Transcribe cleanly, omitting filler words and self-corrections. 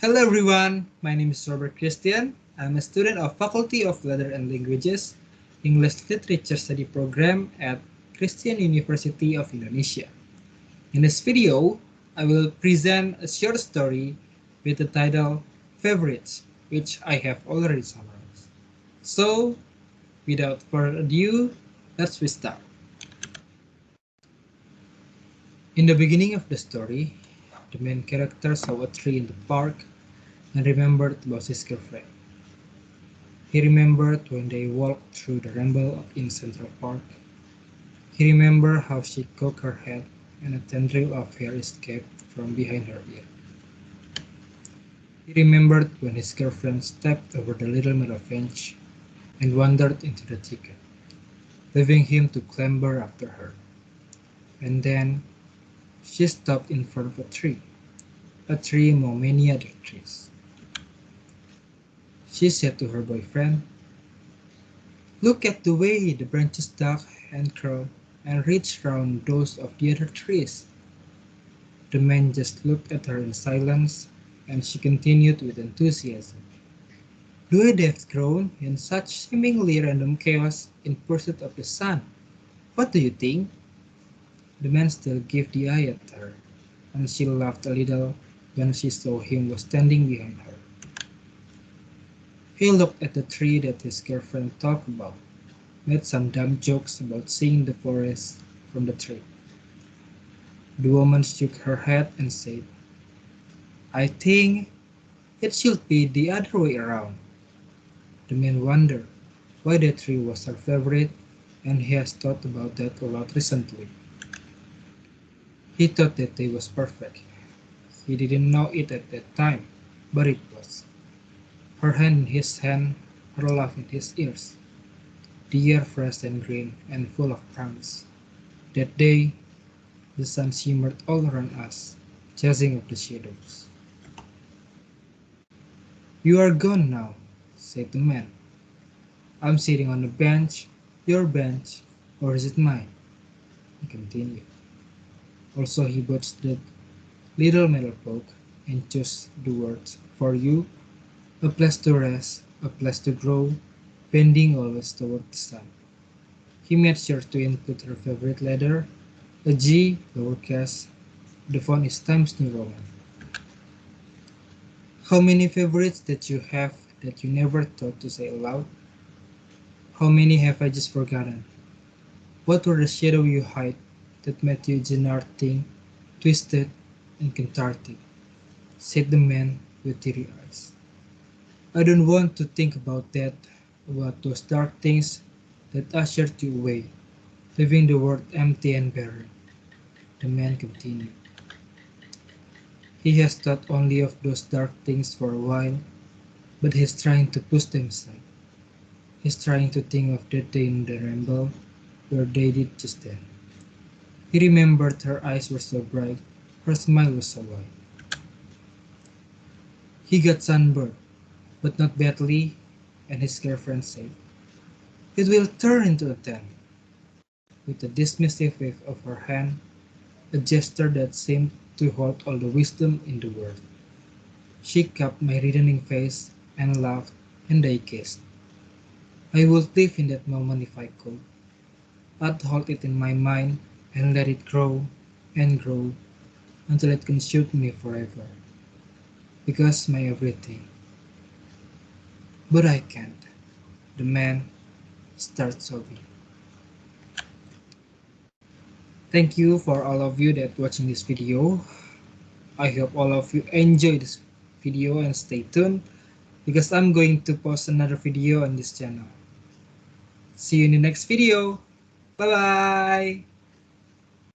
Hello everyone, my name is Robert Christian. I'm a student of Faculty of Letters and Languages, English Literature Study Program at Christian University of Indonesia. In this video, I will present a short story with the title Favorites, which I have already summarized. So, without further ado, let's start. In the beginning of the story, the main character saw a tree in the park and remembered about his girlfriend. He remembered when they walked through the ramble in Central Park. He remembered how she cocked her head and a tendril of hair escaped from behind her ear. He remembered when his girlfriend stepped over the little metal bench and wandered into the thicket, leaving him to clamber after her. And then she stopped in front of a tree among many other trees. She said to her boyfriend, "Look at the way the branches duck and curl and reach round those of the other trees." The man just looked at her in silence, and she continued with enthusiasm. "Look, they've grown in such seemingly random chaos in pursuit of the sun. What do you think?" The man still gave the eye at her, and she laughed a little when she saw him was standing behind her. He looked at the tree that his girlfriend talked about, made some dumb jokes about seeing the forest from the tree. The woman shook her head and said, "I think it should be the other way around." The man wondered why the tree was her favorite, and he has thought about that a lot recently. He thought that day was perfect. He didn't know it at that time, but it was. Her hand in his hand, her laugh in his ears. The air fresh and green and full of promise. That day, the sun shimmered all around us, chasing off the shadows. "You are gone now," said the man. "I'm sitting on a bench, your bench, or is it mine?" He continued. Also he bought the little metal book and chose the words, "For you, a place to rest, a place to grow, bending always toward the sun." He made sure to input her favorite letter, a G, lowercase. The font is Times New Roman. How many favorites that you have that you never thought to say aloud? How many have I just forgotten? What were the shadow you hide that made you Gennard-ting, twisted and cathartic? Said the man with teary eyes. "I don't want to think about that, about those dark things that ushered you away, leaving the world empty and barren." The man continued. He has thought only of those dark things for a while, but he's trying to push them aside. He's trying to think of that day in the ramble where they did just that. He remembered her eyes were so bright, her smile was so wide. He got sunburned, but not badly, and his girlfriend said, "It will turn into a tan." With a dismissive wave of her hand, a gesture that seemed to hold all the wisdom in the world. She cupped my reddening face and laughed, and I kissed. I would live in that moment if I could. I'd hold it in my mind and let it grow and grow until it consumed me forever. Because my everything. But I can't. The man starts sobbing. Thank you for all of you that watching this video. I hope all of you enjoy this video and stay tuned because I'm going to post another video on this channel. See you in the next video. Bye bye.